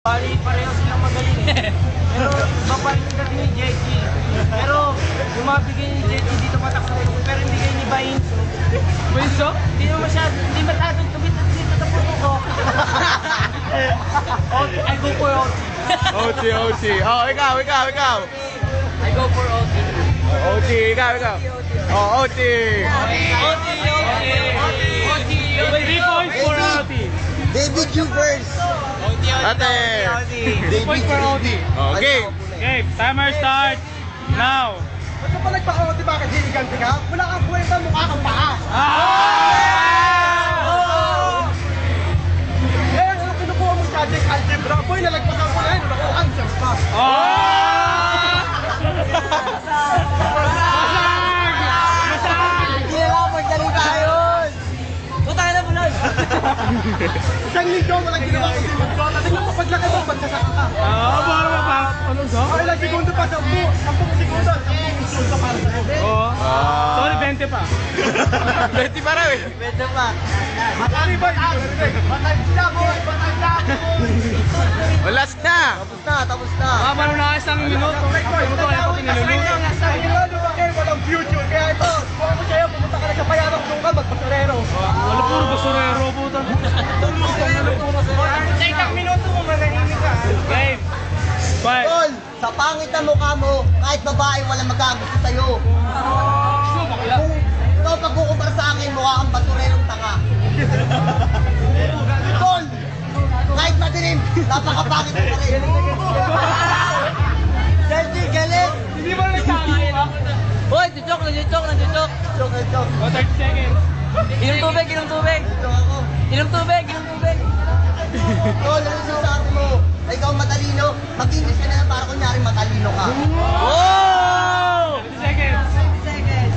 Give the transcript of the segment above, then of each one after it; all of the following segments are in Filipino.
Bali, pareho silang magaling eh. Pero iba pa rin yung dating ni JG. Pero yung mga bigay ni JG dito patak sa puso, pero hindi kayo ni Bainso. Bainso? Hindi naman masyado, hindi matadong tumitat dito sa puso ko. I go for OT. OT. Oh, ikaw. I go for OT. OT, ikaw. Oh, OT. OT. 3 points for OT. David Juvers. Ate. 3 points for OT. Oh, game. Okay, timer start now. Ba't ka pa nagpaka-OT? Bakit hiniganti ka? Wala kang kwenta, mukha kang paa. Kaya ang kinukuha mo sa Jack Algebra, boy, nalagpasan ko na yun. Nakuha ang siyang pa. Hindi na lang magdalong tayo. Putang na mo nun. Isang linggo, walang ginawa ko si Magsota. Tingnan mo, paglaki mo, magsasaka ka. Ano sa? Okay, ilang segundo pa, 10 segundo, 10 segundo para sa'yo. Sorry, 20 pa. 20 pa raw eh. Pwede pa. Matali ba? Matali na, boy! Matali na! Last na. Tapos na. Baka na isang minuto. Minuto kaya pati niluluto. Walang future. Kaya ito, kung ako sa'yo, pumunta ka na sa Payarong doon ka, magpasurero. Wala puro basurero po. Sa isang minuto mo manahimik ka. Game. Bye. Tol, sa pangit na mukha mo, kahit babae walang magagusto sa'yo. Kung ikaw pagkukumpara sa akin, mukha kang basurerong tanga. Tol, kahit madilim, napakapangit mo pa rin. Selfie, galit! Hindi mo na nagkakain ha? Hoy, nandiyotok. Joke. 30 seconds. Inom tubig. Joke ako. Inom tubig. Tol, ano sinasabi mo? Na ikaw matalino, mag-English ka na lang para kunyari matalino ka. Wow! 30 seconds.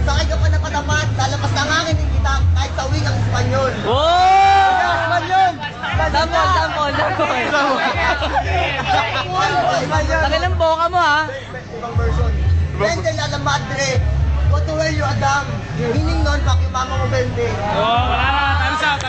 Sakay ka pa na patapat, lalabas na ngangin kita kahit sa uwing ang Espanyol. Wow! Espanyol! Sample. Espanyol! Laki ng boka mo ha. Ibang version. Vende la la madre. Go to where you Adam. Meaning nun, pag yung mama mo vende. Wala na. Time's out.